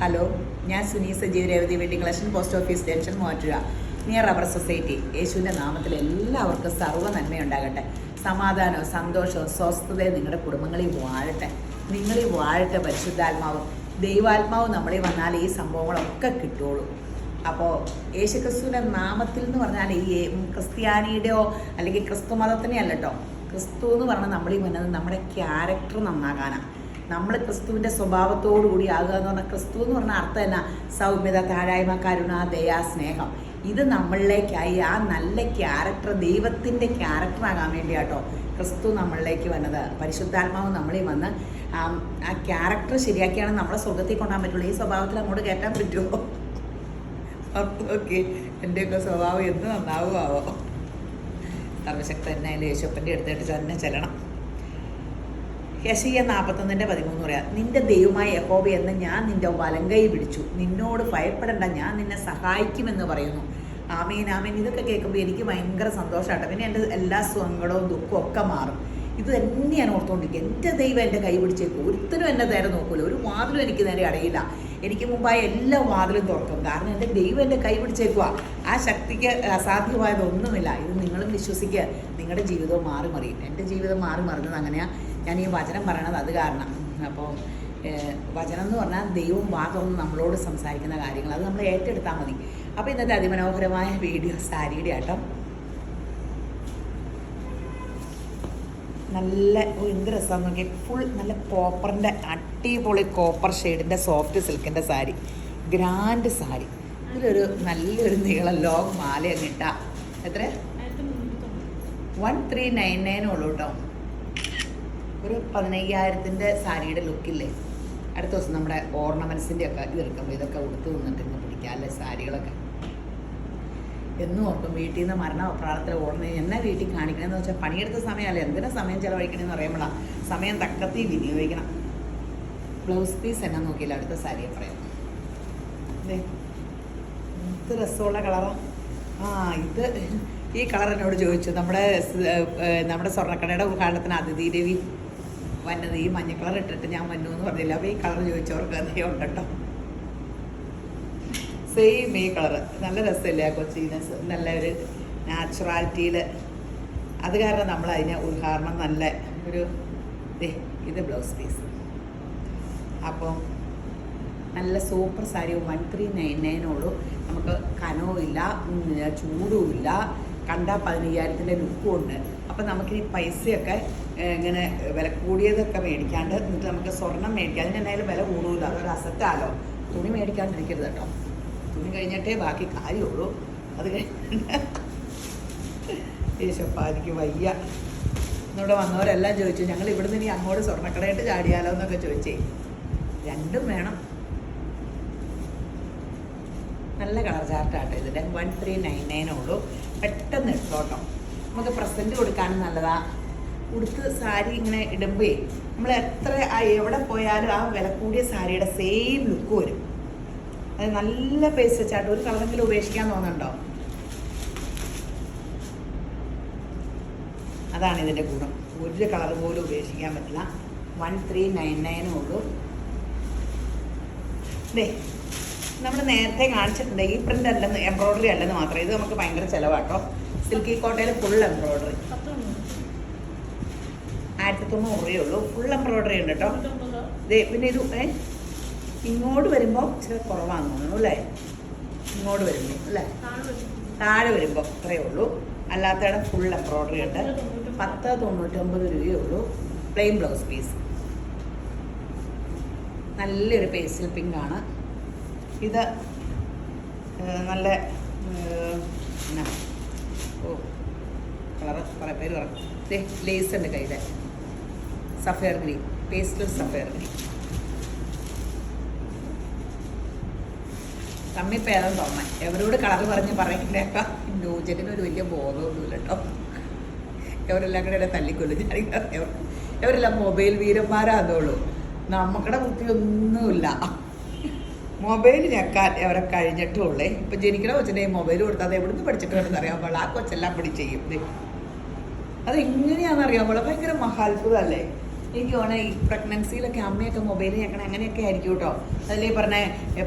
Hello, ഞാൻ Suni Sajeev Revathi wedding collection, post office junction, Muvattupuzha, near rubber society. യേശുവിൻ്റെ നാമത്തിൽ എല്ലാവർക്കും സർവ്വ നന്മയുണ്ടാകട്ടെ. സമാധാനവും സന്തോഷവും സ്വസ്ഥതയും നിങ്ങളുടെ കുടുംബങ്ങളിൽ വാഴട്ടെ. നിങ്ങളിൽ വാഴട്ടെ പരിശുദ്ധാത്മാവും ദൈവാത്മാവും നമ്മളിൽ വന്നാൽ ഈ സംഭവങ്ങളൊക്കെ കിട്ടുള്ളൂ. അപ്പോൾ യേശുക്രിസ്തുവിൻ്റെ നാമത്തിൽ എന്ന് പറഞ്ഞാൽ ഈ ക്രിസ്ത്യാനിയുടെയോ അല്ലെങ്കിൽ ക്രിസ്തു മതത്തിനെ അല്ല കേട്ടോ. ക്രിസ്തു എന്ന് പറഞ്ഞാൽ നമ്മളീ വന്നത് നമ്മുടെ ക്യാരക്ടർ നന്നാകാനാണ്. നമ്മൾ ക്രിസ്തുവിൻ്റെ സ്വഭാവത്തോടു കൂടി ആകുക എന്ന് പറഞ്ഞാൽ ക്രിസ്തു എന്ന് പറഞ്ഞാൽ അർത്ഥം എന്നാ? സൗമ്യത, താഴായ്മ, കരുണ, ദയ, സ്നേഹം. ഇത് നമ്മളിലേക്കായി ആ നല്ല ക്യാരക്ടർ, ദൈവത്തിൻ്റെ ക്യാരക്ടറാകാൻ വേണ്ടിയാട്ടോ ക്രിസ്തു നമ്മളിലേക്ക് വന്നത്. പരിശുദ്ധാത്മാവ് നമ്മളിൽ വന്ന് ആ ക്യാരക്ടർ ശരിയാക്കിയാണ് നമ്മളെ സ്വർഗത്തിൽ കൊണ്ടുപോകാൻ പറ്റുള്ളൂ. ഈ സ്വഭാവത്തിൽ അങ്ങോട്ട് കയറ്റാൻ പറ്റുമോ? ഓക്കെ, എൻ്റെയൊക്കെ സ്വഭാവം എന്ന് നന്നാവുമാവോ? സർവശക്തനായാലും യേശുപ്പൻ്റെ അടുത്തിട്ട് തന്നെ ചെല്ലണം. യെശയ്യാ 41:13 പറയാം, നിന്റെ ദൈവമായ യഹോവ എന്ന് ഞാൻ നിന്റെ വലങ്കൈ പിടിച്ചു, നിന്നോട് ഭയപ്പെടേണ്ട, ഞാൻ നിന്നെ സഹായിക്കുമെന്ന് പറയുന്നു. ആമീൻ ആമീൻ. ഇതൊക്കെ കേൾക്കുമ്പോൾ എനിക്ക് ഭയങ്കര സന്തോഷമാട്ടോ. പിന്നെ എൻ്റെ എല്ലാ സങ്കടവും ദുഃഖവും ഒക്കെ മാറും. ഇത് തന്നെ ഞാൻ ഓർത്തുകൊണ്ടിരിക്കുക. എൻ്റെ ദൈവം എൻ്റെ കൈ പിടിച്ചേക്കും. ഒരുത്തനും എന്നെ നേരെ നോക്കൂല, ഒരു വാതിലും എനിക്ക് നേരെ അടയില്ല. എനിക്ക് മുമ്പായ എല്ലാ വാതിലും തുറക്കും. കാരണം എൻ്റെ ദൈവം എൻ്റെ കൈ പിടിച്ചേക്കുക. ആ ശക്തിക്ക് അസാധ്യമായതൊന്നുമില്ല. ഇത് നിങ്ങളും വിശ്വസിക്കുക, നിങ്ങളുടെ ജീവിതവും മാറി മറിയും. എൻ്റെ ജീവിതം മാറി മറിഞ്ഞത് അങ്ങനെയാണ്. ഞാൻ ഈ വചനം പറയണത് അത് കാരണം. അപ്പോൾ വചനം എന്ന് പറഞ്ഞാൽ ദൈവം വാതൊന്ന് നമ്മളോട് സംസാരിക്കുന്ന കാര്യങ്ങൾ, അത് നമ്മൾ ഏറ്റെടുത്താൽ മതി. അപ്പോൾ ഇന്നത്തെ അതിമനോഹരമായ വീഡിയോ സാരിയുടെ ആട്ടം. നല്ല എന്ത് രസമാണെന്ന് നോക്കി. ഫുൾ നല്ല കോപ്പറിൻ്റെ അടിപൊളി കോപ്പർ ഷെയ്ഡിൻ്റെ സോഫ്റ്റ് സിൽക്കിൻ്റെ സാരി, ഗ്രാൻഡ് സാരി. ഇതിലൊരു നല്ലൊരു നീളം ലോങ് മാല അങ്ങിട്ട എത്ര 1399 ഉള്ളൂ കേട്ടോ. ഒരു 15,000 സാരിയുടെ ലുക്കില്ലേ. അടുത്ത ദിവസം നമ്മുടെ ഓർണമെൻറ്റ്സിൻ്റെ ഒക്കെ ഇതെടുക്കുമ്പോൾ ഇതൊക്കെ ഉടുത്ത് നിന്നിട്ട് ഇന്ന് പിടിക്കാം അല്ലേ സാരികളൊക്കെ. എന്നും ഓർക്കും വീട്ടിൽ നിന്ന് മരണ പ്രാർത്ഥന ഓടുന്നത് എന്നെ വീട്ടിൽ കാണിക്കണമെന്ന് വെച്ചാൽ പണിയെടുത്ത സമയമല്ല, എന്തിനാ സമയം ചിലവഴിക്കണമെന്ന് പറയുമ്പോഴാണ്. സമയം തക്കത്തിൽ വിനിയോഗിക്കണം. ബ്ലൗസ് പീസ് എന്നെ നോക്കിയില്ല, അടുത്ത സാരിയെ പറയാം. അതെ, എന്ത് രസമുള്ള കളറാണ്. ഇത് ഈ കളർ എന്നോട് ചോദിച്ചു നമ്മുടെ സ്വർണ്ണക്കടയുടെ ഉദ്ഘാടനത്തിന് അതിഥി രവി വന്നത്. ഈ മഞ്ഞ കളർ ഇട്ടിട്ട് ഞാൻ വന്നു എന്ന് പറഞ്ഞില്ല. അപ്പോൾ ഈ കളർ ചോദിച്ചവർക്ക് അതേ ഉണ്ട് കേട്ടോ. സെയിം ഈ കളറ് നല്ല രസമില്ലേ ആ കൊച്ചിന്, നല്ല ഒരു നാച്ചുറാലിറ്റിയിൽ. അത് കാരണം നമ്മൾ അതിനെ ഉദ്ഘാടനം നല്ല ഒരു ഇത് ബ്ലൗസ് പീസ്. അപ്പം നല്ല സൂപ്പർ സാരി 1399 ഉള്ളൂ. നമുക്ക് കനവും ഇല്ല, ചൂടും ഇല്ല, കണ്ടാൽ 15,000 ലുക്കും ഉണ്ട്. അപ്പം നമുക്കിനി പൈസയൊക്കെ ഇങ്ങനെ വില കൂടിയതൊക്കെ മേടിക്കാണ്ട് എന്നിട്ട് നമുക്ക് സ്വർണം മേടിക്കാം. അതിനെന്തായാലും വില കൂടുതല, അതൊരു അസറ്റാലോ. തുണി മേടിക്കാണ്ടിരിക്കരുത് കേട്ടോ. തുണി കഴിഞ്ഞിട്ടേ ബാക്കി കാര്യമുള്ളൂ. അത് കഴിഞ്ഞിട്ട് യേശപ്പാ എനിക്ക് വയ്യ. ഇന്നിവിടെ വന്നവരെല്ലാം ചോദിച്ചു, ഞങ്ങൾ ഇവിടുന്ന് ഇനി അങ്ങോട്ട് സ്വർണ്ണക്കടയായിട്ട് ചാടിയാലോ എന്നൊക്കെ ചോദിച്ചേ. രണ്ടും വേണം. നല്ല കളർ ചാർട്ടാട്ടോ ഇതിൻ്റെ. 1399 ഉള്ളൂ. പെട്ടെന്ന് എടുത്തോട്ടോ. നമുക്ക് പ്രസൻറ്റ് കൊടുക്കാനും നല്ലതാ. ഉടുത്ത് സാരി ഇങ്ങനെ ഇടുമ്പേ നമ്മൾ എത്ര എവിടെ പോയാലും ആ വില കൂടിയ സാരിയുടെ സെയിം ലുക്ക് വരും. അത് നല്ല പൈസ വെച്ചാട്ടോ. ഒരു കളറെങ്കിലും ഉപേക്ഷിക്കാൻ തോന്നുന്നുണ്ടോ? അതാണ് ഇതിൻ്റെ ഗുണം. ഒരു കളർ പോലും ഉപേക്ഷിക്കാൻ പറ്റില്ല. 1399 ഉള്ളൂ. അതെ, നമ്മൾ നേരത്തെ കാണിച്ചിട്ടുണ്ട്. ഈ പ്രിൻ്റ് അല്ലെന്ന്, എംബ്രോയ്ഡറി അല്ലെന്ന് മാത്രം. ഇത് നമുക്ക് ഭയങ്കര ചിലവാട്ടോ. സിൽക്കി കോട്ടയിൽ ഫുൾ എംബ്രോയ്ഡറി 1900 രൂപയേ ഉള്ളൂ. ഫുൾ എംബ്രോയ്ഡറി ഉണ്ട് കേട്ടോ. ഇതേ പിന്നെ ഇത് ഇങ്ങോട്ട് വരുമ്പോൾ ഇച്ചിരി കുറവാന്ന് തോന്നുന്നു അല്ലേ? ഇങ്ങോട്ട് വരുമ്പോൾ അല്ലേ, താഴെ വരുമ്പോൾ അത്രയേ ഉള്ളൂ. അല്ലാത്തവിടെ ഫുൾ എംബ്രോയ്ഡറി ഉണ്ട്. 1099 രൂപയേ ഉള്ളൂ. Plain blouse piece. നല്ലൊരു പേസ്റ്റൽ പിങ്ക് ആണ് ഇത്. നല്ല കളറ് കുറേ പേര് പറഞ്ഞു. ലേസ് ഉണ്ട് കയ്യിൽ. Sapphire green, pastel sapphire green. തമ്മിപ്പേദം തോന്നാൻ എവരോട് കളർ പറഞ്ഞ് പറയുന്നേക്കാം. ന്യൂജനിനൊരു വലിയ ബോധമൊന്നുമില്ല കേട്ടോ. എവരെല്ലാം കൂടെ തല്ലിക്കൊല്ലും. എവരെല്ലാം മൊബൈൽ വീരന്മാരാകുള്ളൂ. നമുക്കിടെ ബുദ്ധിയൊന്നുമില്ല. മൊബൈൽ ഞെക്കാൻ അവരെ കഴിഞ്ഞിട്ടുള്ളേ. ഇപ്പം ജനിക്കണ കൊച്ചിൻ്റെ മൊബൈൽ കൊടുത്താൽ അത് എവിടുന്ന് പഠിച്ചിട്ട് വേണമെന്ന് അറിയാൻ പാടില്ല. ആ കൊച്ചെല്ലാം പിടിച്ച് ചെയ്യും. അതെങ്ങനെയാണെന്ന് അറിയാൻ പാടില്ല. ഭയങ്കര മഹാത്ഭുതമല്ലേ? എനിക്ക് തോന്നുന്നത് ഈ പ്രഗ്നൻസിയിലൊക്കെ അമ്മയൊക്കെ മൊബൈൽ ഞെക്കണം അങ്ങനെയൊക്കെ ആയിരിക്കും കേട്ടോ. അതിൽ പറഞ്ഞ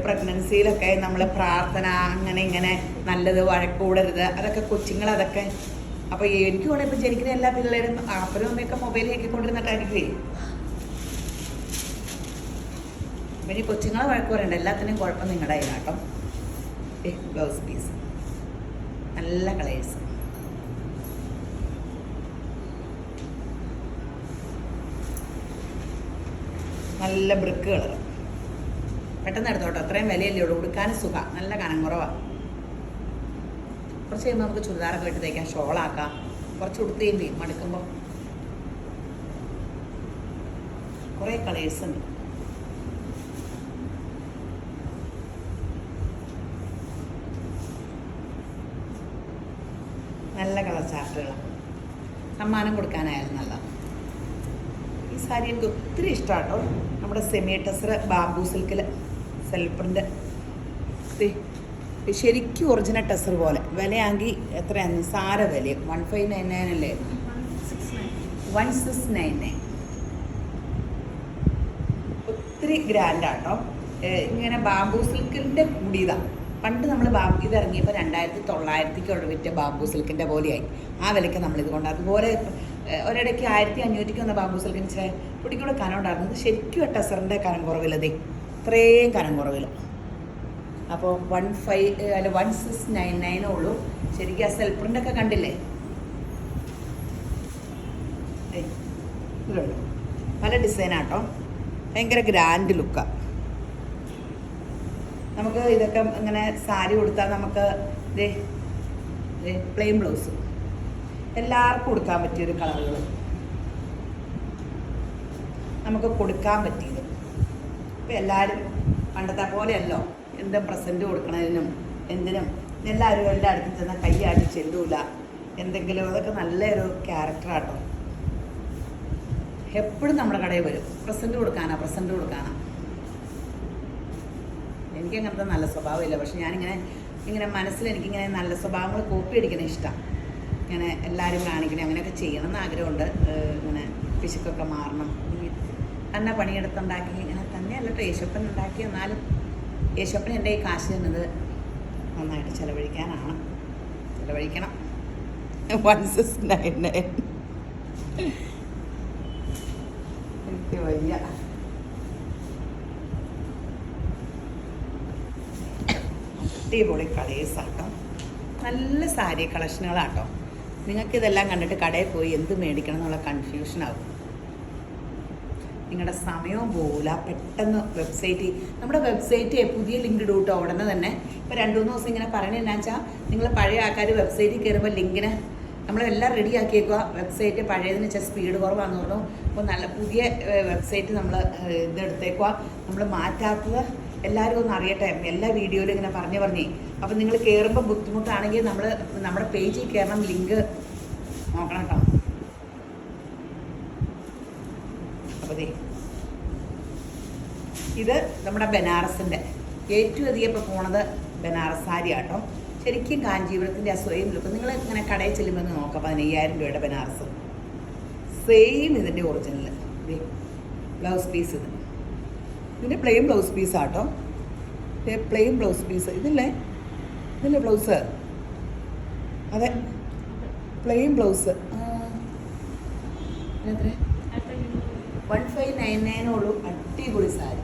പ്രഗ്നൻസിയിലൊക്കെ നമ്മൾ പ്രാർത്ഥന അങ്ങനെ ഇങ്ങനെ നല്ലത് വഴക്കൂടരുത് അതൊക്കെ കൊച്ചുങ്ങൾ അതൊക്കെ. അപ്പോൾ എനിക്ക് തോന്നുന്നത് ഇപ്പം ജനിക്കുന്ന എല്ലാ പിള്ളേരും അപ്പനും അമ്മയൊക്കെ മൊബൈൽ ഞെക്കിക്കൊണ്ടിരുന്നിട്ടായിരിക്കുമേ. പിന്നെ കൊച്ചുങ്ങളെ വഴക്ക് പറയണ്ട, എല്ലാത്തിനും കുഴപ്പം നിങ്ങളുടെ കയ്യിലാട്ടോ. ബ്ലൗസ് പീസ് നല്ല കളേഴ്സ്, നല്ല ബ്രിക്ക് കളർ. പെട്ടെന്ന് എടുത്തോട്ടോ, അത്രയും വിലയല്ലേ ഉള്ളൂ. ഉടുക്കാനും സുഖം, നല്ല കനം കുറവാണ്. കുറച്ച് കഴിയുമ്പോൾ നമുക്ക് ചുരിദാറൊക്കെ ഇട്ട് തയ്ക്കാം, ഷോളാക്കാം. കുറച്ച് ഉടുത്തുകയും ചെയ്യും മടുക്കുമ്പോൾ. കുറേ കളേഴ്സ് ഉണ്ട്. നല്ല കളർ ചാർട്ടുകളാണ്. സമ്മാനം കൊടുക്കാനായാലും നല്ല. ഈ സാരി എനിക്ക് ഒത്തിരി ഇഷ്ടമാട്ടോ. നമ്മുടെ സെമി ടെസർ ബാംബൂ സിൽക്കിൽ സെൽപ്രിൻ്റ് ശരിക്കും ഒറിജിനൽ ടെസർ പോലെ. വിലയാണെങ്കിൽ എത്രയാണ്? നിസാര വില. 1599 അല്ലേ? 1699. ഒത്തിരി ഗ്രാൻഡാട്ടോ. ഇങ്ങനെ ബാംബൂ സിൽക്കിൻ്റെ കൂടിയതാണ്. പണ്ട് നമ്മൾ ഇത് ഇറങ്ങിയപ്പോൾ 2900 വിറ്റ ബാംബൂ സിൽക്കിൻ്റെ പോലെയായി. ആ വിലയ്ക്ക് നമ്മളിത് കൊണ്ട്. അതുപോലെ ഒരിടയ്ക്ക് 1500 വന്ന ബാംബൂ സിൽക്കിന് ഇച്ചിരി പൊടിക്കൂടെ കനം ഉണ്ടായിരുന്നത്. ശരിക്കും ടെസറിൻ്റെ കനം കുറവില്ലതേ, ഇത്രയും കനം കുറവില്ല. അപ്പോൾ 1699 ഉള്ളൂ. ശരിക്കും ആ സെൽപ്രിൻ്റൊക്കെ കണ്ടില്ലേ? ഇതുള്ളൂ. പല ഡിസൈനാട്ടോ, ഭയങ്കര ഗ്രാൻഡ് ലുക്കാണ്. നമുക്ക് ഇതൊക്കെ ഇങ്ങനെ സാരി കൊടുത്താൽ നമുക്ക് പ്ലെയിൻ ബ്ലൗസ് എല്ലാവർക്കും കൊടുക്കാൻ പറ്റിയൊരു കളറുകൾ നമുക്ക് കൊടുക്കാൻ പറ്റിയത്. ഇപ്പം എല്ലാവരും പണ്ടത്തെ പോലെയല്ലോ, എന്തും പ്രസൻറ്റ് കൊടുക്കണതിനും എന്തിനും എല്ലാവരും എല്ലായിടത്തും ചെന്നാൽ കൈയാട്ടി ചെല്ലൂല എന്തെങ്കിലും. അതൊക്കെ നല്ലൊരു ക്യാരക്ടറാട്ടോ. എപ്പോഴും നമ്മുടെ കടയിൽ വരും, പ്രസൻറ്റ് കൊടുക്കാനാ. എനിക്കങ്ങനത്തെ നല്ല സ്വഭാവമില്ല. പക്ഷെ ഞാനിങ്ങനെ മനസ്സിൽ എനിക്കിങ്ങനെ നല്ല സ്വഭാവങ്ങൾ കോപ്പി അടിക്കുന്ന ഇഷ്ടമാണ്. ഇങ്ങനെ എല്ലാവരും കാണിക്കണേ, അങ്ങനെയൊക്കെ ചെയ്യണം എന്ന് ആഗ്രഹമുണ്ട്. ഇങ്ങനെ പിശുക്കൊക്കെ മാറണം. തന്നെ പണിയെടുത്തുണ്ടാക്കി ഇങ്ങനെ തന്നെയല്ല കേട്ടോ യേശപ്പൻ ഉണ്ടാക്കി. എന്നാലും യേശപ്പൻ എൻ്റെ ഈ കാശ് തന്നത് നന്നായിട്ട് ചിലവഴിക്കണം. 1699 എനിക്ക് വയ്യ. അടിപൊളി കളേഴ്സാട്ടോ, നല്ല സാരി കളക്ഷനുകളാട്ടോ. നിങ്ങൾക്കിതെല്ലാം കണ്ടിട്ട് കടയിൽ പോയി എന്ത് മേടിക്കണം എന്നുള്ള കൺഫ്യൂഷനാകും. നിങ്ങളുടെ സമയവും പോകില്ല. പെട്ടെന്ന് നമ്മുടെ വെബ്സൈറ്റ് പുതിയ ലിങ്ക് ഇടും കേട്ടോ ഉടനെ തന്നെ. ഇപ്പോൾ 2-3 ദിവസം ഇങ്ങനെ പറയണത് എന്നാ വെച്ചാൽ, നിങ്ങൾ പഴയ ആൾക്കാർ വെബ്സൈറ്റിൽ കയറുമ്പോൾ ലിങ്കിന് നമ്മളെല്ലാം റെഡി ആക്കിയേക്കുക. വെബ്സൈറ്റ് പഴയതിന് വെച്ചാൽ സ്പീഡ് കുറവാണെന്ന് പറഞ്ഞു. അപ്പോൾ നല്ല പുതിയ വെബ്സൈറ്റ് നമ്മൾ ഇതെടുത്തേക്കുക. നമ്മൾ മാറ്റാത്തത് എല്ലാവരും ഒന്ന് അറിയട്ടെ. എല്ലാ വീഡിയോയിലും ഇങ്ങനെ പറഞ്ഞേ. അപ്പം നിങ്ങൾ കയറുമ്പോൾ ബുദ്ധിമുട്ടാണെങ്കിൽ നമ്മുടെ പേജിൽ കയറണം, ലിങ്ക് നോക്കണം കേട്ടോ. അപ്പോൾ ഇത് നമ്മുടെ ബനാറസിൻ്റെ ഏറ്റവും അധികം ഇപ്പോൾ പോണത് ബനാറസ് സാരി ആട്ടോ. ശരിക്കും കാഞ്ചീപുരത്തിൻ്റെ ആ സെയിം ലുക്ക്. നിങ്ങൾ ഇങ്ങനെ കടയിൽ ചെല്ലുമ്പോൾ നോക്കാം. 15,000 രൂപയുടെ ബനാറസ് സെയിം ഇതിൻ്റെ ഒറിജിനൽ ബ്ലൗസ് പീസ്. ഇതിൻ്റെ പ്ലെയിൻ ബ്ലൗസ് പീസാട്ടോ. പ്ലെയിൻ ബ്ലൗസ് പീസ് ഇതില്ലേ ബ്ലൗസ്. അതെ, പ്ലെയിൻ ബ്ലൗസ്. എത്ര? 1599 ഉള്ളൂ. അടിപൊളി സാരി.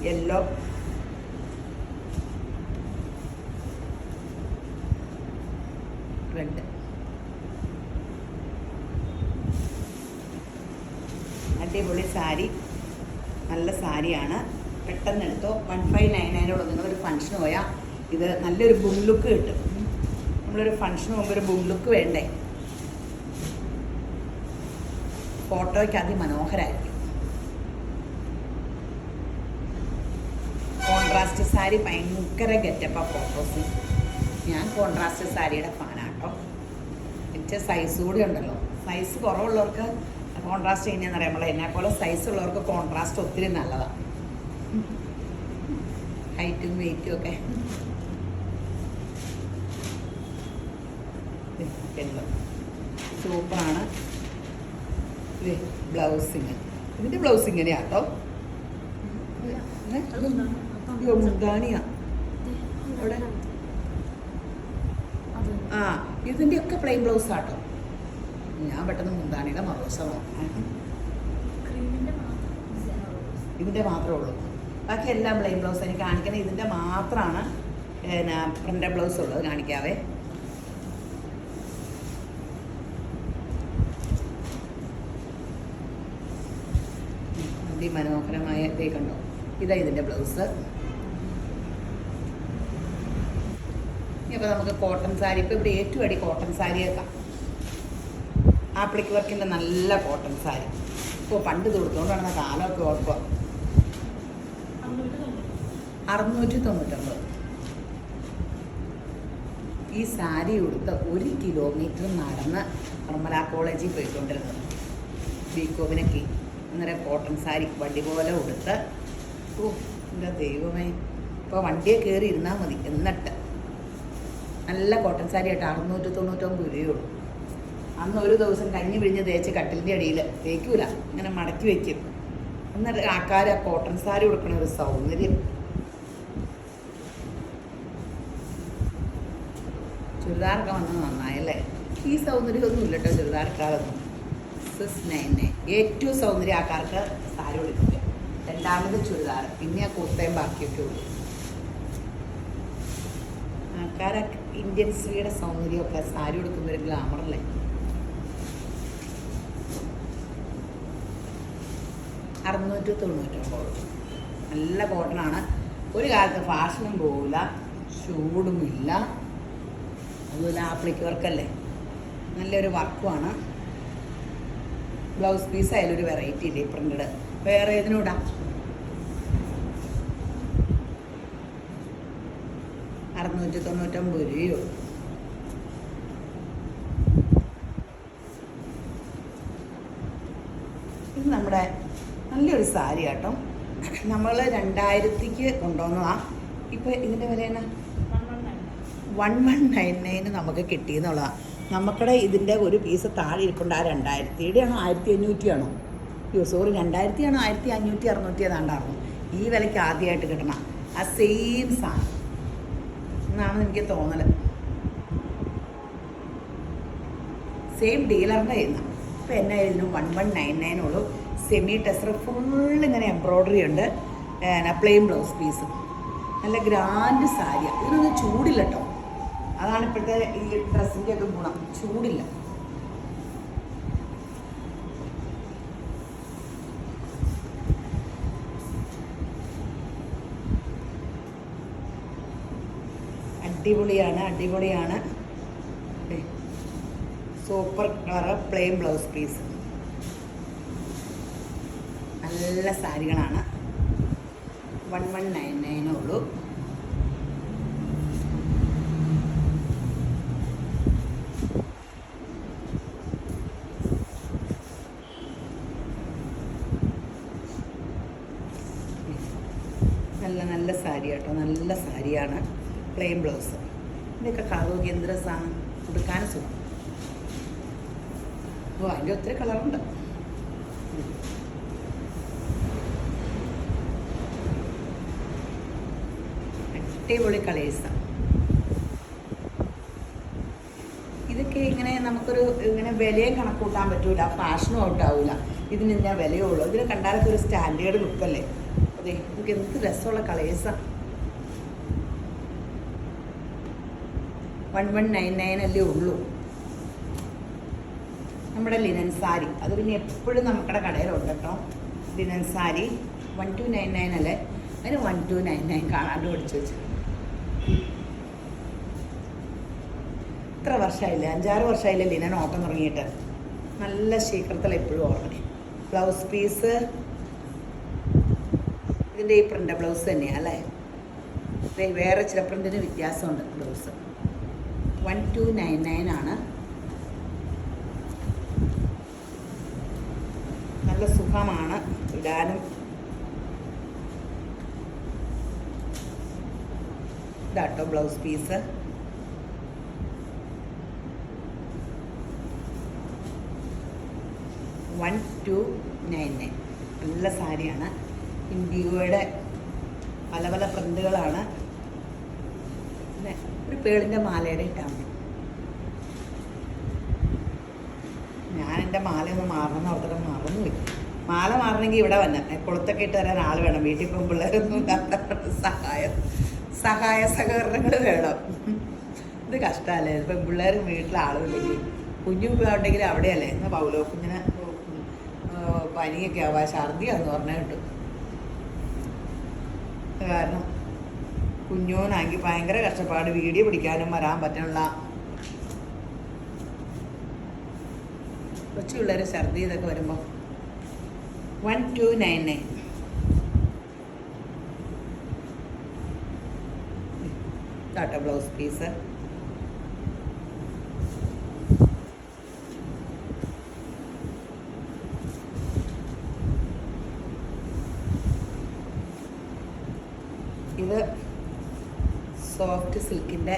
Yellow, red. അടിപൊളി സാരി, നല്ല സാരിയാണ്. പെട്ടെന്ന് എടുത്തോ. 1599 നിങ്ങളൊരു ഫംഗ്ഷന് പോയാൽ ഇത് നല്ലൊരു ബും ലുക്ക് കിട്ടും. നമ്മളൊരു ഫംഗ്ഷന് പോകുമ്പോൾ ഒരു ബും ലുക്ക് വേണ്ടേ? ഫോട്ടോയ്ക്ക് അതിമനോഹരമായിരിക്കും. കോൺട്രാസ്റ്റ് സാരി ഭയങ്കര ഗെറ്റപ്പാണ് ഫോട്ടോസ്. ഞാൻ കോൺട്രാസ്റ്റ് സാരിയുടെ ഫാനാട്ടോ. എനിക്ക് സൈസ് കൂടി ഉണ്ടല്ലോ. സൈസ് കുറവുള്ളവർക്ക് കോൺട്രാസ്റ്റ് എങ്ങനെയാണെന്ന് അറിയാൻ നമ്മളെ എന്നെപ്പോലെ സൈസ് ഉള്ളവർക്ക് കോൺട്രാസ്റ്റ് ഒത്തിരി നല്ലതാണ്. ഹൈറ്റും വെയിറ്റും ഒക്കെ സൂപ്പറാണ്. ബ്ലൗസിങ് ഇതിൻ്റെ ബ്ലൗസ് ഇങ്ങനെയാ കേട്ടോ. മുന്താണിയാ അവിടെ. ആ ഇതിൻ്റെ ഒക്കെ പ്ലെയിൻ ബ്ലൗസ് ആട്ടോ. ഞാൻ പെട്ടെന്ന് മുന്താണിയുടെ മറോസമാണ്. ഇതിൻ്റെ മാത്രമേ ഉള്ളൂ. ബാക്കി എല്ലാം പ്ലെയിൻ ബ്ലൗസ്. എനിക്ക് കാണിക്കുന്നത് ഇതിൻ്റെ മാത്രമാണ് പിന്നെ പ്രിൻ്റഡ് ബ്ലൗസ് ഉള്ളത്. കാണിക്കാവേ. മനോഹരമായ ഇതേ കണ്ടോ. ഇതാ ഇതിൻ്റെ ബ്ലൗസ്. ഇപ്പോൾ നമുക്ക് കോട്ടൺ സാരി, ഇപ്പോൾ ഇവിടെ ഏറ്റവും അടി കോട്ടൺ സാരിയൊക്കെ ആപ്ലിക് വർക്കിൻ്റെ നല്ല കോട്ടൺ സാരി. ഇപ്പോൾ പണ്ട് തൊടുത്തോണ്ട് നടന്ന കാലമൊക്കെ ഓർക്കുക. 699. ഈ സാരി ഉടുത്ത് 1 കിലോമീറ്റർ നടന്ന് നിർമ്മല കോളേജിൽ പോയിക്കൊണ്ടിരുന്നത് ബികോമിനൊക്കെ. അന്നേരം കോട്ടൺ സാരി വണ്ടി പോലെ ഉടുത്ത്, ഓ എൻ്റെ ദൈവമേ, ഇപ്പോൾ വണ്ടിയെ കയറി ഇരുന്നാൽ മതി. എന്നിട്ട് നല്ല കോട്ടൺ സാരി ആയിട്ട് 699 രൂപയുള്ളൂ. അന്ന് ഒരു ദിവസം കഞ്ഞി പിഴിഞ്ഞ് തേച്ച് കട്ടിലിൻ്റെ അടിയിൽ തേക്കൂല, ഇങ്ങനെ മടക്കി വയ്ക്കും. എന്നിട്ട് ആൾക്കാർ ആ കോട്ടൺ സാരി ഉടുക്കണ ഒരു സൗന്ദര്യം. ചുരിദാറൊക്കെ വന്നത് നന്നായല്ലേ. ഈ സൗന്ദര്യമൊന്നും ഇല്ല കേട്ടോ ചുരിദാർക്കാരൊന്നും. 699. ഏറ്റവും സൗന്ദര്യം ആൾക്കാർക്ക് സാരി ഉടുക്കില്ല. രണ്ടാമത് ചുരിദാർ, പിന്നെ ആ കുർത്തയും ബാക്കിയൊക്കെ ഉള്ളൂ. ആൾക്കാരൊക്കെ ഇന്ത്യൻ സ്ത്രീയുടെ സൗന്ദര്യമൊക്കെ സാരി ഉടുക്കുമ്പോൾ ഒരു ഗ്ലാമറല്ലേ. 699. നല്ല കോട്ടണാണ്. ഒരു കാലത്ത് ഫാഷനും പോകില്ല, ചൂടുമില്ല. അതുപോലെ ആപ്ലിക് വർക്കല്ലേ, നല്ലൊരു വർക്കുമാണ്. ബ്ലൗസ് പീസ് അതിലൊരു വെറൈറ്റി ഇല്ലേ പ്രിൻ്റഡ്. വേറെ ഇതിനൂടാ 699 രൂപയോ. ഇത് നമ്മുടെ നല്ലൊരു സാരി കേട്ടോ. നമ്മൾ 2000-ക്ക് കൊണ്ടുവന്നതാണ്. ഇപ്പം ഇതിൻ്റെ വില എന്നാ 1199 നമുക്ക് കിട്ടിയെന്നുള്ളതാണ്. നമുക്കടെ ഇതിൻ്റെ ഒരു പീസ് താഴെ ഇരിപ്പുണ്ട്. ആ 2000-യുടെ ആണോ 1500 ആണോ? അയ്യോ സോറി, 2000 ആണോ 1500 600 ഏതാണ്ടായിരുന്നു. ഈ വിലയ്ക്ക് ആദ്യമായിട്ട് കിട്ടണം ആ സെയിം സാധനം എന്നാണ് എനിക്ക് തോന്നൽ. സെയിം ഡീലറിൻ്റെ ചെയ്യുന്ന. ഇപ്പം എന്നാ ഇതിന് 1199 ഉള്ളൂ. സെമി ടെസർ ഫുൾ ഇങ്ങനെ എംബ്രോയ്ഡറി ഉണ്ട്. Plain blouse piece. നല്ല ഗ്രാൻഡ് സാരിയാണ്. ഇതിനൊന്നും ചൂടില്ല കേട്ടോ. അതാണ് ഇപ്പോഴത്തെ ഈ ഡ്രസ്സിൻ്റെ ഒക്കെ ഗുണം, ചൂടില്ല. അടിപൊളിയാണ്, അടിപൊളിയാണ്. Super colour plain blouse piece. നല്ല സാരികളാണ്. 1199 ഉള്ളൂ. നല്ല നല്ല സാരി കേട്ടോ, നല്ല സാരിയാണ്. Plain blouse. ഇതൊക്കെ കളറൊക്കെ എന്ത് രസമാണ്, കൊടുക്കാനും സുഖം. ഓ അതിൻ്റെ ഒത്തിരി കളറുണ്ട്. അടിപൊളി കളേഴ്സാണ്. ഇതൊക്കെ ഇങ്ങനെ നമുക്കൊരു ഇങ്ങനെ വിലയും കണക്ക് കൂട്ടാൻ പറ്റൂല, ഫാഷനും ഔട്ടാവില്ല. ഇതിന് ഞാൻ വിലയുള്ളൂ. ഇതിനെ കണ്ടാലൊക്കെ ഒരു സ്റ്റാൻഡേർഡ് ലുക്കല്ലേ. അതെ, നമുക്ക് എന്ത് രസമുള്ള കളേഴ്സാണ്. 1199 അല്ലേ ഉള്ളൂ. നമ്മുടെ ലിനൻ സാരി അത് പിന്നെ എപ്പോഴും നമ്മുടെ കടയിലുണ്ട് കേട്ടോ. ലിനൻ സാരി 1299 അല്ലേ, അതിന് 1299 കാണാണ്ട് പഠിച്ചു വെച്ചു. ഇത്ര വർഷമായില്ലേ, 5-6 വർഷമായില്ലേ ലിനൻ ഓട്ടം തുടങ്ങിയിട്ട്. നല്ല ശീഘ്രത്തിൽ എപ്പോഴും ഓർമ്മ. ബ്ലൗസ് പീസ് ഇതിൻ്റെ ഈ പ്രിൻ്റ് ബ്ലൗസ് തന്നെയാണ് അല്ലേ. വേറെ ചില പ്രിൻറ്റിന് വ്യത്യാസമുണ്ട്. ബ്ലൗസ് 1299 ആണ്. നല്ല സുഖമാണ് ഇടാനും. ഇതാട്ടോ ബ്ലൗസ് പീസ്. $1299. നല്ല സാരിയാണ്. ഇൻഡിഗോയുടെ പല പല പ്രിന്റുകളാണ്. പിന്നെ ഒരു പേളിൻ്റെ മാലയുടെ ഇട്ടാൽ മതി. ഞാൻ എൻ്റെ മാലയൊന്ന് മാറണമെന്ന് ഓർത്തിട്ട് മറന്നുപോയി. മാല മാറണമെങ്കിൽ ഇവിടെ വന്നെ കൊളുത്തൊക്കെ ഇട്ട് തരാൻ ആൾ വേണം. വീട്ടിൽ ഇപ്പം പിള്ളേരൊന്നും ഇല്ലാത്ത സഹായ സഹകരണങ്ങൾ വേണം. ഇത് കഷ്ടമല്ലേ? ഇപ്പം പിള്ളേർ വീട്ടിൽ ആളുമില്ലെങ്കിൽ കുഞ്ഞു ഉണ്ടെങ്കിൽ അവിടെയല്ലേ എന്നാൽ പൗലോ കുഞ്ഞിന് പനിയൊക്കെ ആവാ ഛർദിയാന്ന് പറഞ്ഞ കിട്ടും. കാരണം കുഞ്ഞോനാണെങ്കിൽ ഭയങ്കര കഷ്ടപ്പാട്, വീഡിയോ പിടിക്കാനും വരാൻ പറ്റുള്ള കൊച്ചു പിള്ളേർ ഛർദി ഇതൊക്കെ വരുമ്പോൾ 1299. Tata blouse piece. ഇത് സോഫ്റ്റ് സിൽക്കിൻ്റെ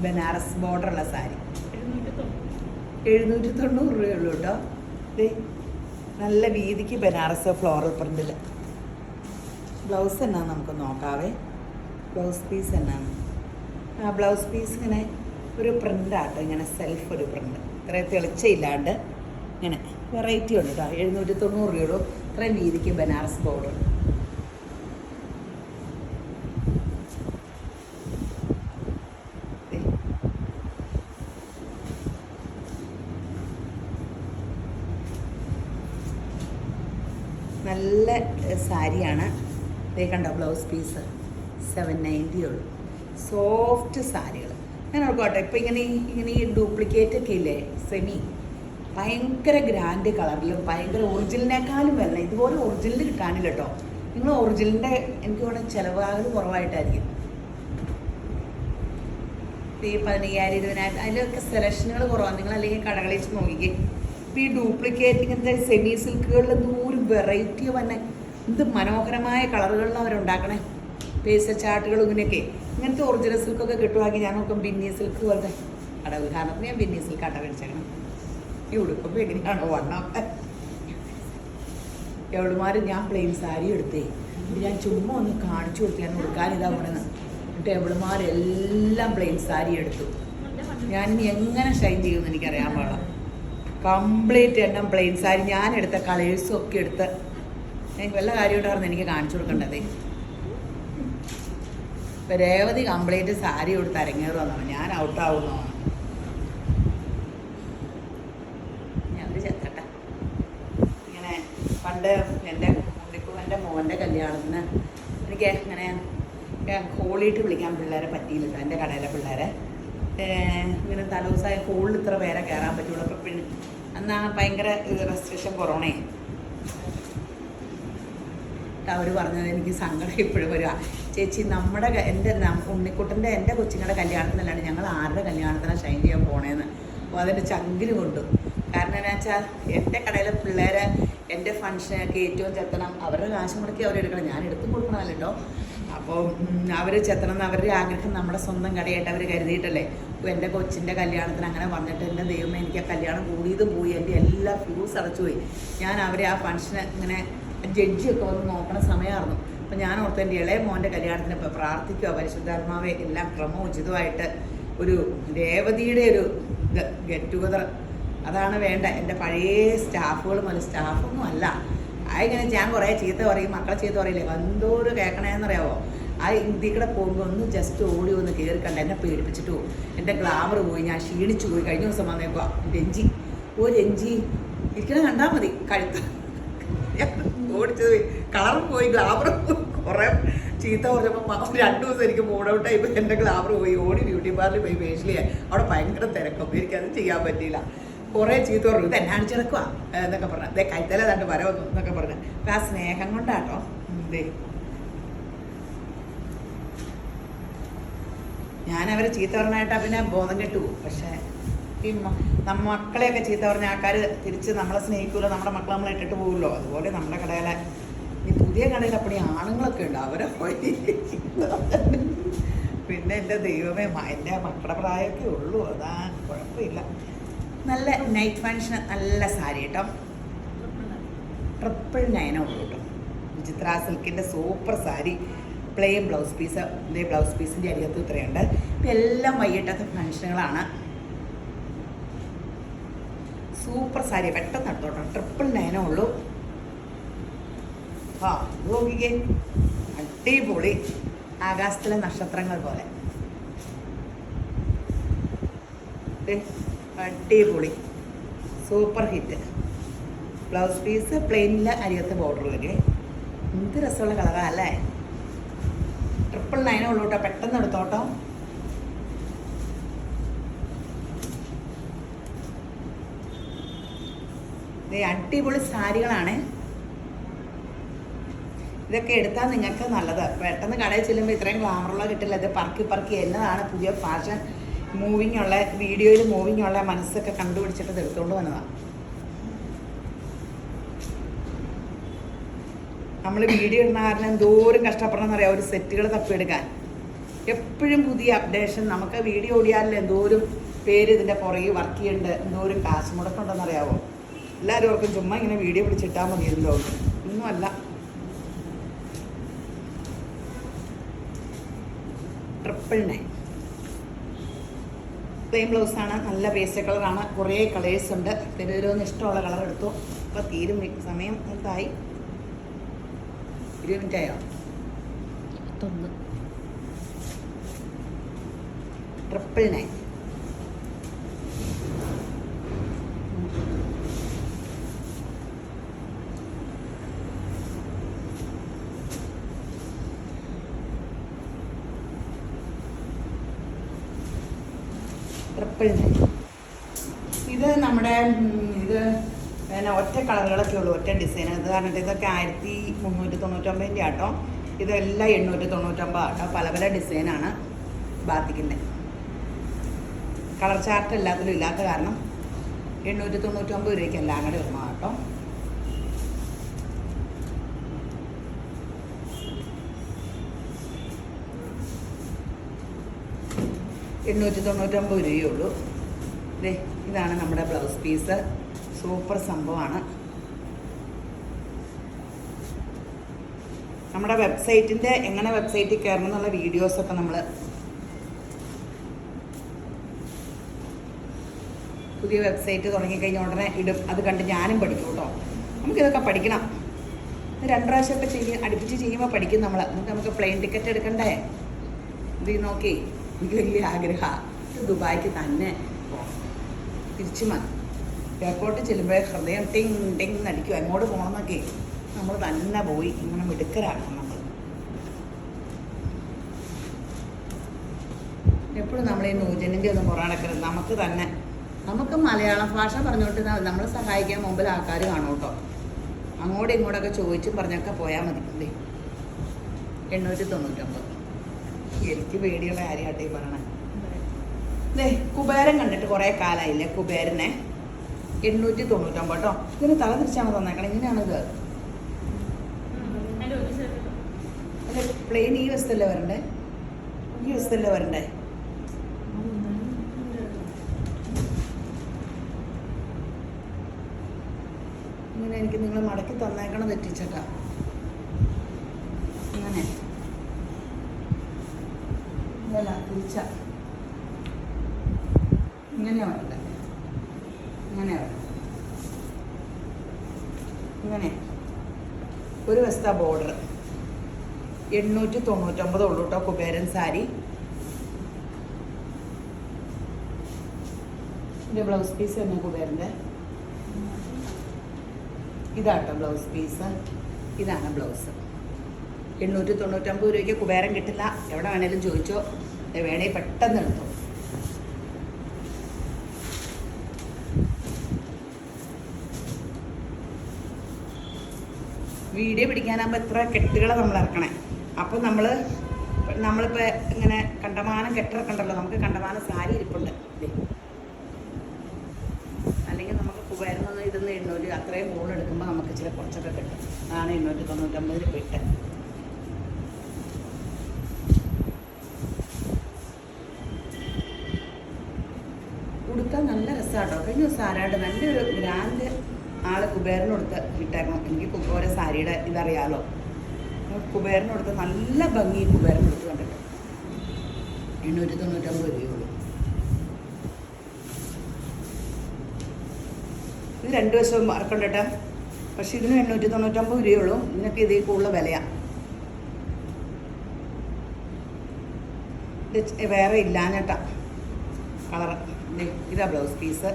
ബനാറസ് ബോർഡറുള്ള സാരി. 790 രൂപയുള്ളൂ കേട്ടോ. ഇത് നല്ല വീതിക്ക് ബനാറസ് ഫ്ലോറൽ പ്രിൻറ്റിൽ. ബ്ലൗസ് എന്നാന്ന് നമുക്ക് നോക്കാവേ. ബ്ലൗസ് പീസ് എന്നാണ്? ആ ബ്ലൗസ് പീസ് ഇങ്ങനെ ഒരു പ്രിൻ്റാട്ടോ, ഇങ്ങനെ സെൽഫ് ഒരു പ്രിൻ്റ്, ഇത്രയും തെളിച്ചയില്ലാണ്ട് ഇങ്ങനെ വെറൈറ്റി ഉണ്ട് കേട്ടോ. 790 രൂപയുള്ളൂ. ഇത്രയും വീതിക്ക് ബനാറസ് ബോർഡർ. നല്ല സാരിയാണ്. ഇതേ കണ്ടോ ബ്ലൗസ് പീസ് 790 ഉള്ളൂ. സോഫ്റ്റ് സാരികൾ. ഞാൻ ഓർക്കോട്ടെ ഇപ്പം ഇങ്ങനെ ഈ ഡ്യൂപ്ലിക്കേറ്റ് ഒക്കെ ഇല്ലേ സെമി, ഭയങ്കര ഗ്രാൻഡ് കളറിലും ഭയങ്കര ഒറിജിനലിനേക്കാളും വല്ല ഇതുപോലെ ഒറിജിനൽ കിട്ടാനില്ല കേട്ടോ. നിങ്ങൾ ഒറിജിനലിൻ്റെ എനിക്ക് തോന്നുന്നത് ചിലവാകൽ കുറവായിട്ടായിരിക്കും. ഈ 15,000 20,000 അതിലൊക്കെ സെലക്ഷനുകൾ കുറവാണ്. നിങ്ങൾ അല്ലെങ്കിൽ കടകളിൽ വെച്ച് നോക്കിക്കേ. ഇപ്പോൾ ഈ ഡ്യൂപ്ലിക്കേറ്റ് ഇങ്ങനത്തെ സെമി സിൽക്കുകളിൽ എന്തോരം വെറൈറ്റി തന്നെ, എന്ത് മനോഹരമായ കളറുകളിലാണ് അവരുണ്ടാക്കണേ. പേസ്റ്റൽ ചാർട്ടുകളും ഇങ്ങനെയൊക്കെ. ഇങ്ങനത്തെ ഒറിജിനൽ സിൽക്കൊക്കെ കിട്ടുവാണെങ്കിൽ ഞാൻ നോക്കും ബിന്നി സിൽക്ക് പോലത്തെ കട. ഉദാഹരണത്തിന് ഞാൻ ബിന്നി സിൽക്ക് ആട്ട മേടിച്ചേക്കണം. ഈ ഉടുക്കുമ്പോൾ എങ്ങനെയാണോ വണ്ണം. എവിടുമാരും ഞാൻ പ്ലെയിൻ സാരി എടുത്തേ. ഞാൻ ചുമ്മാ ഒന്ന് കാണിച്ചു കൊടുത്തു ഞാൻ ഉടുക്കാനിതാ പോണെന്ന്. എന്നിട്ട് എവിടുമാരെല്ലാം പ്ലെയിൻ സാരി എടുത്തു. ഞാൻ ഇനി എങ്ങനെ ഷൈൻ ചെയ്യുമെന്ന് എനിക്കറിയാൻ പാടില്ല. കംപ്ലീറ്റ് എണ്ണം പ്ലെയിൻ സാരി. ഞാൻ എടുത്ത കളേഴ്സും ഒക്കെ എടുത്ത് എനിക്ക് വല്ല കാര്യമായിട്ടായിരുന്നു എനിക്ക് കാണിച്ചു കൊടുക്കേണ്ടത്. ഇപ്പം രേവതി കംപ്ലീറ്റ് സാരി കൊടുത്ത് അരങ്ങേറുമെന്നാണ്. ഞാൻ ഔട്ടാവുന്നതാണ്. ഞാനൊരു ചെത്തട്ടെ. ഇങ്ങനെ പണ്ട് എൻ്റെ മോൻ്റെ കല്യാണത്തിന് എനിക്ക് ഇങ്ങനെ ഹോളിയിട്ട് വിളിക്കാൻ പിള്ളേരെ പറ്റിയില്ല. എൻ്റെ കടയിലെ പിള്ളേരെ ഇങ്ങനെ തലേദിവസമായ ഹോളിൽ ഇത്ര പേരെ കയറാൻ പറ്റുള്ളൂ. അപ്പം പിന്നെ അന്നാണ് ഭയങ്കര റെസ്ട്രിക്ഷൻ കൊറോണയെ. അവർ പറഞ്ഞത് എനിക്ക് സങ്കടം ഇപ്പോഴും വരിക. ചേച്ചി എൻ്റെ ഉണ്ണിക്കുട്ടൻ്റെ എൻ്റെ കൊച്ചുങ്ങളുടെ കല്യാണത്തിനല്ലാണ്ട് ഞങ്ങൾ ആരുടെ കല്യാണത്തിനാണ് ഷൈൻ ചെയ്യാൻ പോണേന്ന്. അപ്പോൾ അതിൻ്റെ ചങ്കിന് കൊണ്ടു. കാരണം എന്താ വെച്ചാൽ എൻ്റെ കടയിലെ പിള്ളേരെ എൻ്റെ ഫംഗ്ഷനൊക്കെ ഏറ്റവും ചെത്തണം. അവരുടെ കാശ് മുടക്കി അവരെടുക്കണം. ഞാൻ എടുത്തും കൊടുക്കണമല്ലോ കേട്ടോ. അപ്പോൾ അവർ ചെത്തണം എന്ന് അവരുടെ ആഗ്രഹം നമ്മുടെ സ്വന്തം കടയായിട്ട് അവർ കരുതിയിട്ടല്ലേ. അപ്പോൾ എൻ്റെ കൊച്ചിൻ്റെ കല്യാണത്തിന് അങ്ങനെ പറഞ്ഞിട്ട് എൻ്റെ ദൈവമേ എനിക്ക് ആ കല്യാണം കൂടിയതും പോയി. എൻ്റെ എല്ലാ ഫ്യൂസ് അടച്ചുപോയി. ഞാൻ അവരെ ആ ഫംഗ്ഷന് ഇങ്ങനെ ജഡ്ജിയൊക്കെ വന്ന് നോക്കണ സമയമായിരുന്നു. അപ്പോൾ ഞാൻ ഓർത്ത് എൻ്റെ ഇളയ മോൻ്റെ കല്യാണത്തിന് ഇപ്പോൾ പ്രാർത്ഥിക്കുക പരിശുദ്ധാത്മാവെ എല്ലാം ക്രമോചിതമായിട്ട് ഒരു രേവതിയുടെ ഒരു ഗെറ്റ് ടുഗദർ അതാണ് വേണ്ട. എൻ്റെ പഴയ സ്റ്റാഫുകൾ മുതൽ സ്റ്റാഫൊന്നും അല്ല. ഇങ്ങനെ ഞാൻ കുറേ ചീത്ത പറയും, മക്കളെ ചീത്ത പറയില്ലേ, എന്തോരം കേൾക്കണേന്നറിയാവോ. ആ ഇന്ത്യക്കൂടെ പോകുമ്പോൾ ഒന്ന് ജസ്റ്റ് ഓടി ഒന്ന് കയറി കണ്ട എന്നെ പേടിപ്പിച്ചിട്ട് പോകും. എൻ്റെ ഗ്ലാമർ പോയി, ഞാൻ ക്ഷീണിച്ചു പോയി. കഴിഞ്ഞ ദിവസം വന്നേക്കുക രഞ്ജി രഞ്ജി ഇരിക്കണ കണ്ടാൽ മതി. കഴുത്ത് ഓടിച്ചത് പോയി, കളറും പോയി, ഗ്ലാമറും പോയി. കുറേ ചീത്ത പറഞ്ഞപ്പോൾ 2 ദിവസം എനിക്ക് മൂഡ് ഔട്ടായി. ഇപ്പോൾ എൻ്റെ ഗ്ലാമർ പോയി. ഓടി ബ്യൂട്ടി പാർലറിൽ പോയി ഫേഷ്യൽ ചെയ്യാൻ. അവിടെ ഭയങ്കര തിരക്കും. എനിക്കത് ചെയ്യാൻ പറ്റിയില്ല. കുറേ ചീത്ത പറഞ്ഞു. ഇത് എന്നാണ് ചിറക്കുക എന്നൊക്കെ പറഞ്ഞു. അതേ കൈത്തല തണ്ട് വരവന്നു എന്നൊക്കെ പറഞ്ഞു. അപ്പം ആ സ്നേഹം കൊണ്ടാട്ടോ. ഇതേ ഞാനവരെ ചീത്ത പറഞ്ഞായിട്ടാ പിന്നെ ബോധം കെട്ടു പോകും. പക്ഷേ ഈ മക്കളെയൊക്കെ ചീത്ത പറഞ്ഞ ആൾക്കാർ തിരിച്ച് നമ്മളെ സ്നേഹിക്കുമല്ലോ, നമ്മുടെ മക്കളെ നമ്മളെ ഇട്ടിട്ട് പോകുമല്ലോ. അതുപോലെ നമ്മുടെ കടയിലെ ഈ പുതിയ കടയിൽ അപ്പടി ആണുങ്ങളൊക്കെ ഉണ്ട്, അവരെ പോയി. പിന്നെ എൻ്റെ ദൈവമേ, എൻ്റെ മക്കളുടെ പ്രായമൊക്കെ ഉള്ളൂ, അതാ കുഴപ്പമില്ല. നല്ല നൈറ്റ് ഫങ്ഷൻ, നല്ല സാരി കേട്ടോ, 999 ഉള്ളൂ കേട്ടോ. വിചിത്ര സിൽക്കിൻ്റെ super sari, plain blouse piece. ഇതേ ബ്ലൗസ് പീസിൻ്റെ അരികത്ത് ഇത്രയുണ്ട്. ഇപ്പം എല്ലാം വൈകിട്ടത്തെ ഫങ്ഷനുകളാണ്. സൂപ്പർ സാരി, പെട്ടെന്ന് എടുത്തോട്ടോ, 999 ഉള്ളൂ. ആ നോക്കിക്കേ, അടിപൊളി, ആകാശത്തിലെ നക്ഷത്രങ്ങൾ പോലെ, അടിപൊളി, സൂപ്പർ ഹിറ്റ്. ബ്ലൗസ് പീസ് പ്ലെയിനിൽ അരികത്ത് ബോർഡർ വരെ. എന്ത് രസമുള്ള കളറാ അല്ലേ? 999 ഉള്ളൂ കേട്ടോ, പെട്ടെന്ന് എടുത്തോട്ടോ. അടിപൊളി സാരികളാണ്. ഇതൊക്കെ എടുത്താൽ നിങ്ങൾക്ക് നല്ലത്. പെട്ടെന്ന് കടയിൽ ചെല്ലുമ്പോൾ ഇത്രയും ഗ്ലാമറുള്ള കിട്ടില്ല. ഇത് പറക്കി എന്നതാണ് പുതിയ ഫാഷൻ, മൂവിങ് ഉള്ള, വീഡിയോയിൽ മൂവിങ് ഉള്ള മനസ്സൊക്കെ കണ്ടുപിടിച്ചിട്ട് ഇത് എടുത്തുകൊണ്ട് വന്നതാണ്. നമ്മൾ വീഡിയോ ഇടുന്ന കാരണം എന്തോരം കഷ്ടപ്പെടണമെന്നറിയാം ഒരു സെറ്റുകൾ തപ്പിയെടുക്കാൻ. എപ്പോഴും പുതിയ അപ്ഡേഷൻ. നമുക്ക് വീഡിയോ ഓടിയാലല്ലേ എന്തോരം പേര് ഇതിൻ്റെ പുറകെ വർക്ക് ചെയ്യുന്നുണ്ട്, എന്തോരം കാശ് മുടക്കുണ്ടെന്നറിയാവോ. എല്ലാവരും ഓർക്കും ചുമ്മാ ഇങ്ങനെ വീഡിയോ പിടിച്ചിട്ടാൽ മതിയല്ലോ. ഒന്നുമല്ല. 999 പ്ലെയിൻ ബ്ലൗസാണ്, നല്ല പേസ്റ്റ് കളറാണ്, കുറേ കളേഴ്സ് ഉണ്ട്. ഓരോന്ന് ഇഷ്ടമുള്ള കളർ എടുത്തു. അപ്പോൾ തീരും സമയം എന്തായി? 20 മിനിറ്റായോ? 999. ഇത് നമ്മുടെ ഇത് പിന്നെ ഒറ്റ കളറുകളൊക്കെ ഉള്ളൂ, ഒറ്റ ഡിസൈൻ. അത് കാരണം ഇതൊക്കെ 1399 ആട്ടോ. ഇതെല്ലാം 899 ആട്ടോ. പല പല ഡിസൈനാണ് ബാത്തിക്കിൻ്റെ. കളർ ചാർട്ട് എല്ലാത്തിലും ഇല്ലാത്ത കാരണം 899 രൂപയ്ക്ക് എല്ലാം കൂടെ ഇടണം കേട്ടോ. രൂപയുള്ളൂ. ഇതാണ് നമ്മുടെ ബ്ലൗസ് പീസ്, സൂപ്പർ സംഭവമാണ്. നമ്മുടെ വെബ്സൈറ്റിൻ്റെ എങ്ങനെ വെബ്സൈറ്റിൽ കയറണം എന്നുള്ള വീഡിയോസൊക്കെ നമ്മൾ പുതിയ വെബ്സൈറ്റ് തുടങ്ങിക്കഴിഞ്ഞ ഉടനെ ഇടും. അത് കണ്ട് ഞാനും പഠിക്കും കേട്ടോ. നമുക്കിതൊക്കെ പഠിക്കണം. 2 പ്രാവശ്യമൊക്കെ അടുപ്പിച്ച് ചെയ്യുമ്പോൾ പഠിക്കും നമ്മൾ. എന്നിട്ട് നമുക്ക് പ്ലെയിൻ ടിക്കറ്റ് എടുക്കണ്ടേ? ഇത് നോക്കി, എനിക്ക് വലിയ ആഗ്രഹമാണ് ദുബായിക്ക് തന്നെ തിരിച്ചു മതി. എയർപോർട്ടിൽ ചെല്ലുമ്പോൾ ഹൃദയം ടിങ് ടിങ് നടിക്കും. എങ്ങോട്ട് പോകണമെന്നൊക്കെ നമ്മൾ തന്നെ പോയി ഇങ്ങനെ മിടുക്കരാണ് നമ്മൾ. എപ്പോഴും നമ്മൾ ഈ ന്യൂജനിൻ്റെ ഒന്നും പുറകടക്കരുത്. നമുക്ക് തന്നെ, നമുക്ക് മലയാളം ഭാഷ പറഞ്ഞുകൊണ്ട് നമ്മളെ സഹായിക്കാൻ മുമ്പിൽ ആൾക്കാർ കാണും കേട്ടോ. അങ്ങോട്ടും ഇങ്ങോട്ടൊക്കെ ചോദിച്ചും പറഞ്ഞൊക്കെ പോയാൽ മതി. 899. എനിക്ക് പേടിയുള്ള കാര്യമാട്ടെ ഈ പറയണേ. കുബേരൻ കണ്ടിട്ട് കുറേ കാലമായില്ലേ കുബേരനെ. 899 കേട്ടോ. ഇതിന് തല തിരിച്ചാണ് തന്നേക്കണം. ഇങ്ങനെയാണിത്. അല്ലെ പ്ലെയിൻ ഈ വശത്തല്ലേ വരണ്ടേ? ഈ വശത്തല്ലേ വരണ്ടേ? ഇങ്ങനെ എനിക്ക് നിങ്ങൾ മടക്കി തന്നേക്കണം തെറ്റിച്ചേട്ടാ. ഇങ്ങനെ ഇതല്ല തിരിച്ച ഇങ്ങനെയാ വരണ്ടേ? ഇങ്ങനെയാ വരണ്ടേ? ഇങ്ങനെ ഒരു വശത്താ ബോർഡർ. 899 ഉള്ളൂ കേട്ടോ കുബേരൻ സാരി. ഇതിൻ്റെ ബ്ലൗസ് പീസ് തന്നെ കുബേരൻ്റെ. ഇതാട്ടോ ബ്ലൗസ് പീസ്. ഇതാണ് ബ്ലൗസ്. 899 രൂപയ്ക്ക് കുബേരൻ കിട്ടില്ല. എവിടെ വേണേലും ചോദിച്ചോ, വേണേൽ പെട്ടെന്ന് എടുത്തോ. വീഡിയോ പിടിക്കാനാകുമ്പോൾ എത്ര കെട്ടുകൾ നമ്മൾ ഇറക്കണേ. അപ്പോൾ നമ്മളിപ്പോൾ ഇങ്ങനെ കണ്ടമാനം കെട്ടിറക്കണ്ടല്ലോ. നമുക്ക് കണ്ടമാനം സാരി ഇരിപ്പുണ്ട്. കുബേരനൊന്നും ഇതൊന്ന് 800 അത്രയും ഹോൾ എടുക്കുമ്പോൾ നമുക്ക് ഇച്ചിരി കുറച്ചൊക്കെ കിട്ടും. അതാണ് 895 പെട്ട്. ഉടുക്കാൻ നല്ല രസമാട്ടോ. കഴിഞ്ഞ ദിവസം ആരാണ്ട് നല്ലൊരു ഗ്രാൻഡ് ആൾ കുബേരനോടുത്ത് ഇട്ടേക്കണം. എനിക്ക് ഓരോ സാരിയുടെ ഇതറിയാലോ. കുബേരനോടുത്ത് നല്ല ഭംഗി കുബേരനോടുത്ത് കണ്ടിട്ട് 895 രൂപയുള്ളൂ. ഇത് 2 വശവും മറക്കണ്ടേട്ടാ. പക്ഷെ ഇതിന് 895 രൂപയുള്ളൂ. ഇതിനൊക്കെ ഇതിൽ കൂടുതൽ വിലയാണ്. ഇത് വേറെ ഇല്ലാഞ്ഞട്ടാ കളർ. ഇതാ ബ്ലൗസ് പീസ്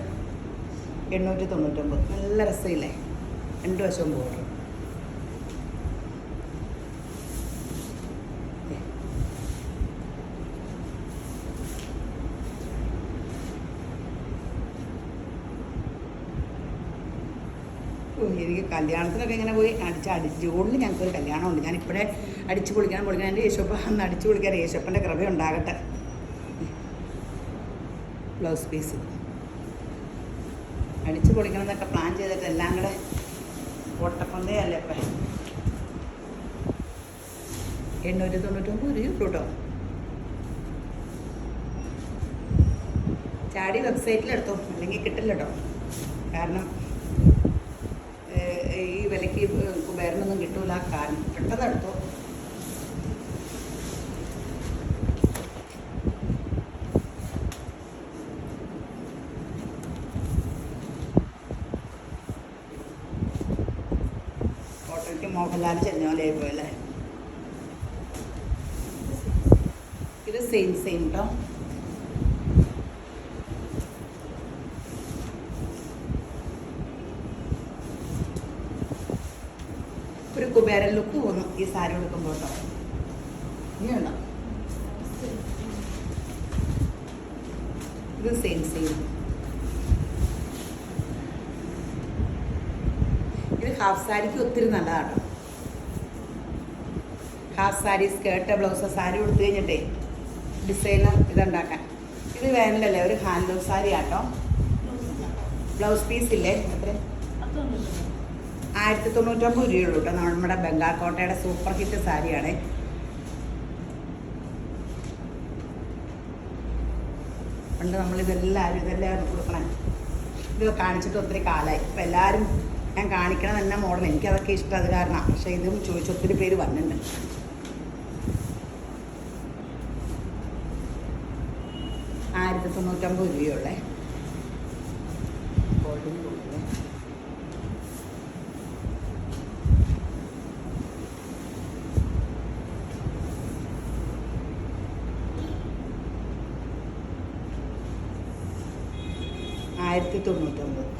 899. നല്ല രസമില്ലേ? 2 വശവും ബോർഡർ. എനിക്ക് കല്യാണത്തിനൊക്കെ ഇങ്ങനെ പോയി ജൂണിൽ ഞങ്ങൾക്കൊരു കല്യാണമുണ്ട്. ഞാനിപ്പോഴേ അടിച്ചു പൊളിക്കണം. എൻ്റെ യേശുപ്പ അന്ന് അടിച്ചു പൊളിക്കാൻ യേശുപ്പൻ്റെ കൃപ ഉണ്ടാകട്ടെ. ബ്ലൗസ് പീസ് അടിച്ചു പൊളിക്കണം എന്നൊക്കെ പ്ലാൻ ചെയ്തിട്ട് എല്ലാം കൂടെ ഓട്ടപ്പന്തേ അല്ലേ ഇപ്പം. 899 രൂപ കേട്ടോ. ചാടി വെബ്സൈറ്റിലെടുത്തോ, അല്ലെങ്കിൽ കിട്ടില്ല കേട്ടോ. കാരണം ഈ വിലയ്ക്ക് കുബേരനൊന്നും കിട്ടൂല. കാരണം പെട്ടെന്ന് എടുത്തോ. ഓട്ടോയ്ക്ക് മോഹൻലാൽ ചെന്നോലായി പോയല്ലേ. ഇത് സെയിം കേട്ടോ. ഒരു കുബേരൻ ലുക്ക് തോന്നും ഈ സാരി കൊടുക്കുമ്പോൾ കേട്ടോ. ഇനിയുണ്ടോ? ഇത് സെയിം. ഇത് ഹാഫ് സാരിക്ക് ഒത്തിരി നല്ലതാട്ടോ. Half sari, skirt, blouse sari കൊടുത്തു കഴിഞ്ഞിട്ടേ ഡിസൈനർ ഇതുണ്ടാക്കാൻ. ഇത് വേനലല്ലേ, ഒരു ഹാൻഡ്ലൂം സാരി ആട്ടോ. ബ്ലൗസ് പീസ് ഇല്ലേ? എത്ര? 1099 രൂപയുള്ളൂ കേട്ടോ. നമ്മുടെ ബംഗാൾ കോട്ടയുടെ സൂപ്പർ ഹിറ്റ് സാരിയാണ്. പണ്ട് ഇതെല്ലാം കൊടുക്കണേ. ഇത് കാണിച്ചിട്ട് ഒത്തിരി കാലമായി. ഇപ്പം എല്ലാവരും ഞാൻ കാണിക്കണം തന്നെ മോഡൽ. എനിക്കതൊക്കെ ഇഷ്ടം, അത് കാരണം. പക്ഷേ ഇതും ചോദിച്ച് ഒത്തിരി പേര് വന്നിട്ടുണ്ട്. 1099 രൂപയുള്ളേ. ഗോൾഡിന് കൊടുക്കുന്നത് 1099.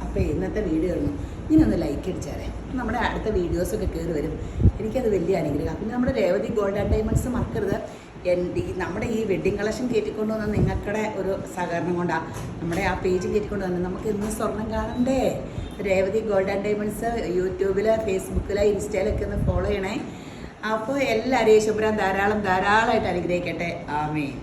അപ്പോൾ ഇന്നത്തെ വീഡിയോ ആയിരുന്നു. ഇനിയൊന്ന് ലൈക്ക് അടിച്ചാലേ നമ്മുടെ അടുത്ത വീഡിയോസൊക്കെ കയറി വരും. എനിക്കത് വലിയ അനുഗ്രഹം. പിന്നെ നമ്മുടെ രേവതി ഗോൾഡ് ആൻഡ് ഡയമണ്ട്സ് മറക്കരുത്. നമ്മുടെ ഈ വെഡ്ഡിങ് കളക്ഷൻ കയറ്റിക്കൊണ്ട് വന്ന നിങ്ങളുടെ ഒരു സഹകരണം കൊണ്ടാണ് നമ്മുടെ ആ പേജ് കയറ്റിക്കൊണ്ട് വന്നത്. നമുക്ക് ഇന്ന് സ്വർണം കാണണ്ടേ? രേവതി ഗോൾഡ് ആൻഡ് ഡയമണ്ട്സ് യൂട്യൂബിൽ, ഫേസ്ബുക്കിൽ, ഇൻസ്റ്റയിലൊക്കെ ഒന്ന് ഫോളോ ചെയ്യണേ. അപ്പോൾ എല്ലാവരെയും ശുഭ്രം ധാരാളമായിട്ട് അനുഗ്രഹിക്കട്ടെ. ആമേൻ.